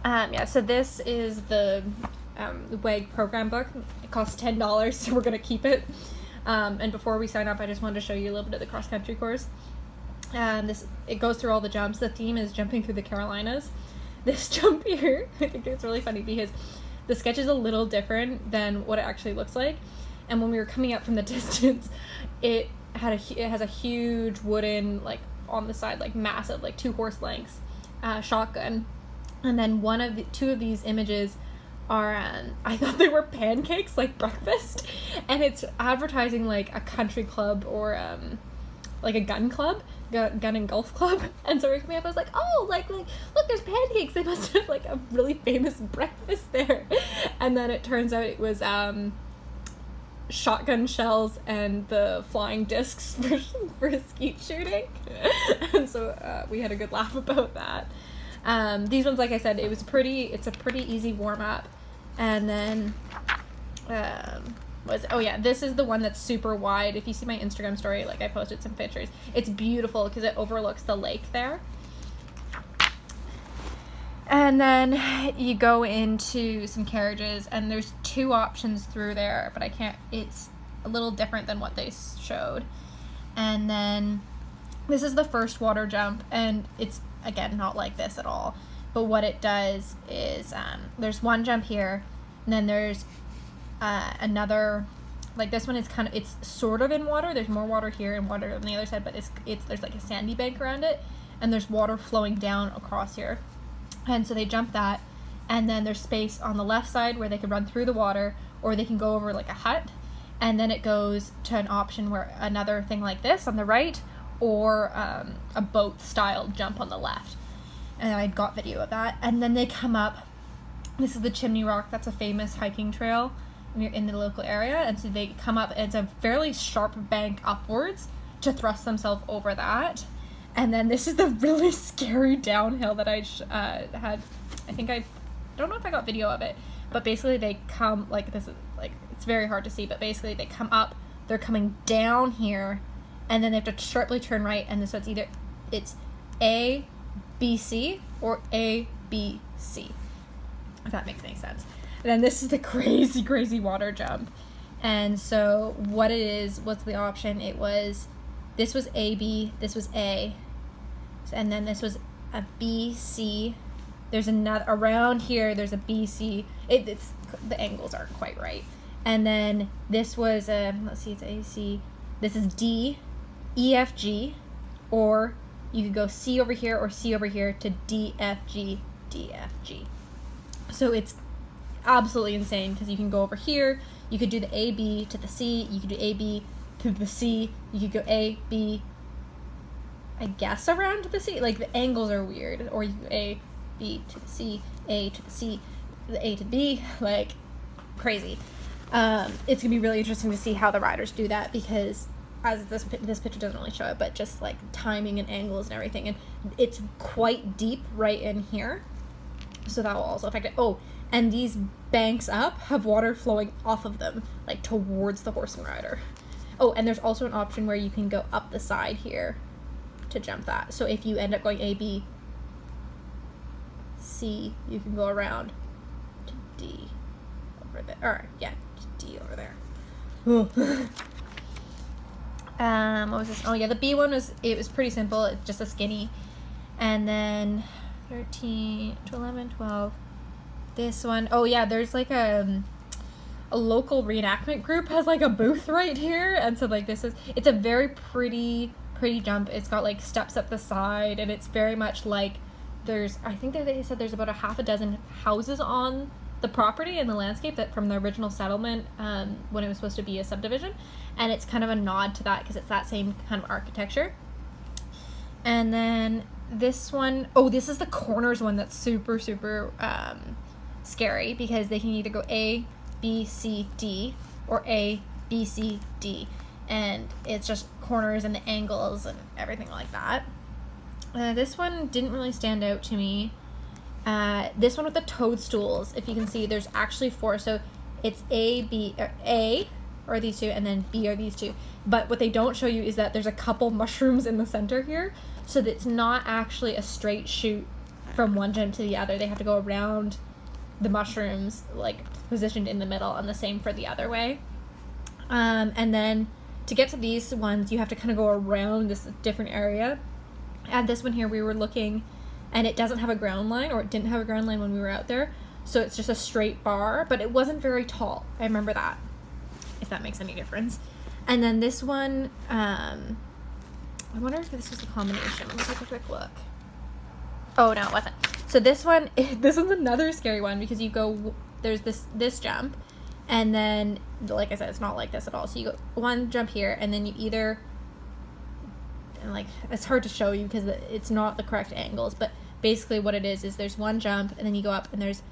Yeah, so this is the WEG program book. It costs $10, so we're going to keep it. And before we sign up, I just wanted to show you a little bit of the cross-country course. It goes through all the jumps. The theme is jumping through the Carolinas. This jump here, I think it's really funny because the sketch is a little different than what it actually looks like. And when we were coming up from the distance, it has a huge wooden, like on the side, like massive, like 2 horse lengths shotgun. And then two of these images are, I thought they were pancakes, like breakfast, and it's advertising like a country club or like a gun club, gun and golf club. And so we're coming up, I was like, oh, like look, there's pancakes. They must have like a really famous breakfast there. And then it turns out it was shotgun shells and the flying discs for skeet shooting. And so we had a good laugh about that. These ones, like I said, it's a pretty easy warm-up. And then this is the one that's super wide. If you see my Instagram story, like I posted some pictures. It's beautiful because it overlooks the lake there. And then you go into some carriages, and there's 2 options through there, but it's a little different than what they showed. And then this is the first water jump, and it's, again, not like this at all. But what it does is there's one jump here, and then there's another, like this one is it's sort of in water. There's more water here and water on the other side, but there's like a sandy bank around it, and there's water flowing down across here. And so they jump that, and then there's space on the left side where they can run through the water, or they can go over like a hut, and then it goes to an option where another thing like this on the right, or a boat style jump on the left. And I got video of that. And then they come up, this is the Chimney Rock, that's a famous hiking trail in the local area, and so they come up, and it's a fairly sharp bank upwards to thrust themselves over that. And then this is the really scary downhill that I had. I don't know if I got video of it, but basically they come, like this is like, it's very hard to see, but basically they come up, they're coming down here, and then they have to sharply turn right, and so it's A, B, C, or A, B, C, if that makes any sense. And then this is the crazy, crazy water jump. And so what it is, what's the option? This was A, B, this was A, and then this was a B, C. There's another, around here, there's a B, C. It's the angles aren't quite right. And then this was let's see, it's A, C. This is D, E, F, G, or you could go C over here or C over here to D, F, G, D, F, G. So it's absolutely insane because you can go over here, you could do the A, B to the C, you could do A, B to the C, you could go A, B, I guess around to the C. Like the angles are weird. Or you go A, B to the C, A to the C, the A to B, like crazy. It's gonna be really interesting to see how the riders do that, because as this picture doesn't really show it, but just like timing and angles and everything, and it's quite deep right in here, so that will also affect it. Oh, and these banks up have water flowing off of them, like towards the horse and rider. Oh, and there's also an option where you can go up the side here to jump that. So if you end up going A, B, C, you can go around to D over there. Or yeah, to D over there. What was this? Oh yeah, the B one was pretty simple. It's just a skinny. And then 13 to 11, 12. This one, oh yeah, there's like a local reenactment group has like a booth right here, and so like it's a very pretty jump. It's got like steps up the side, and it's very much like I think they said there's about a half a dozen houses on the property and the landscape that from the original settlement when it was supposed to be a subdivision, and it's kind of a nod to that because it's that same kind of architecture. And then this one, oh, this is the corners one that's super scary, because they can either go A, B, C, D, or A, B, C, D, and it's just corners and the angles and everything like that. This one didn't really stand out to me. This one with the toadstools, if you can see, there's actually 4, so it's A, B, or A are these 2, and then B are these 2. But what they don't show you is that there's a couple mushrooms in the center here, so that it's not actually a straight shoot from one jump to the other. They have to go around the mushrooms, like positioned in the middle, and the same for the other way. And then to get to these ones, you have to kind of go around this different area. At this one here, we were looking, and it doesn't have a ground line, or it didn't have a ground line when we were out there. So it's just a straight bar, but it wasn't very tall. I remember that, if that makes any difference. And then this one, I wonder if this was a combination. Let me take a quick look. Oh, no, it wasn't. So this one, this one's another scary one because you go, there's this jump, and then, like I said, it's not like this at all. So you go one jump here, and then you either, and like, it's hard to show you because it's not the correct angles, but basically what it is there's one jump, and then you go up, and there's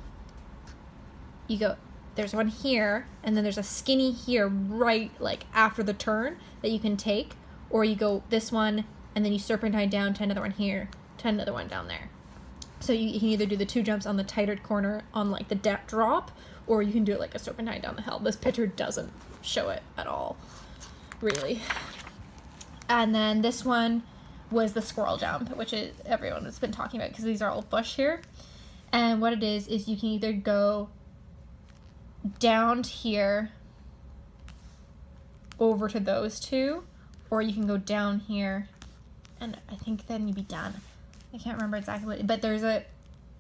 one here, and then there's a skinny here right like after the turn that you can take, or you go this one, and then you serpentine down to another one here, to another one down there. So you can either do the 2 jumps on the tighter corner on like the drop, or you can do it like a serpentine down the hill. This picture doesn't show it at all, really. And then this one was the squirrel jump, which is everyone has been talking about because these are all bush here. And what it is you can either go down here over to those 2, or you can go down here, and I think then you'd be done. I can't remember exactly what, but there's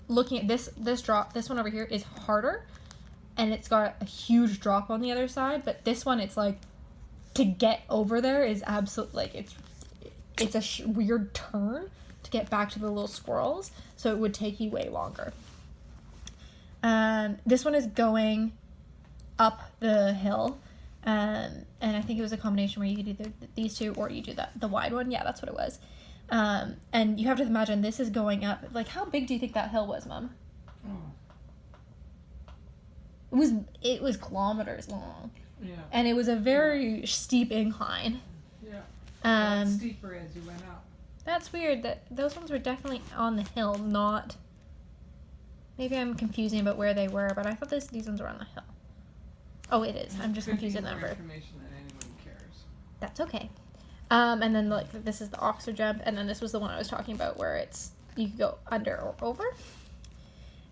looking at this drop, this one over here is harder, and it's got a huge drop on the other side, but this one, it's like, to get over there is absolutely, like, it's a weird turn to get back to the little squirrels, so it would take you way longer. This one is going up the hill, and I think it was a combination where you could either these 2 or you do the wide one. Yeah, that's what it was. And you have to imagine this is going up. Like, how big do you think that hill was, Mom? It was kilometers long. Yeah. And it was a very steep incline. Yeah. Steeper as you went up. That's weird. That those ones were definitely on the hill, not. Maybe I'm confusing about where they were, but I thought these ones were on the hill. Oh, it is. I'm just confusing the number. Information that anyone cares. That's okay. And then like this is the Oxford jump, and then this was the one I was talking about where it's you can go under or over.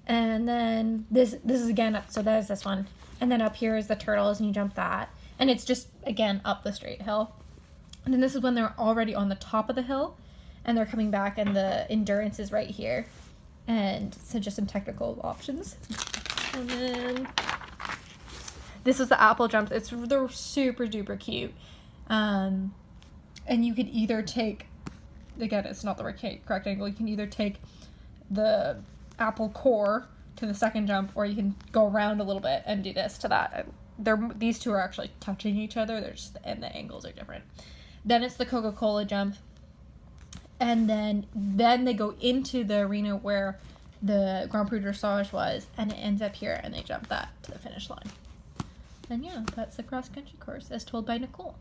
And then this is again up, so there's this one. And then up here is the turtles, and you jump that. And it's just again up the straight hill. And then this is when they're already on the top of the hill and they're coming back, and the endurance is right here. And so just some technical options. And then this is the apple jumps. They're super duper cute. And you could either take, again, it's not the correct angle, you can either take the apple core to the second jump, or you can go around a little bit and do this to that. These 2 are actually touching each other, and the angles are different. Then it's the Coca-Cola jump, and then they go into the arena where the Grand Prix Dressage was, and it ends up here, and they jump that to the finish line. And yeah, that's the cross-country course as told by Nicole.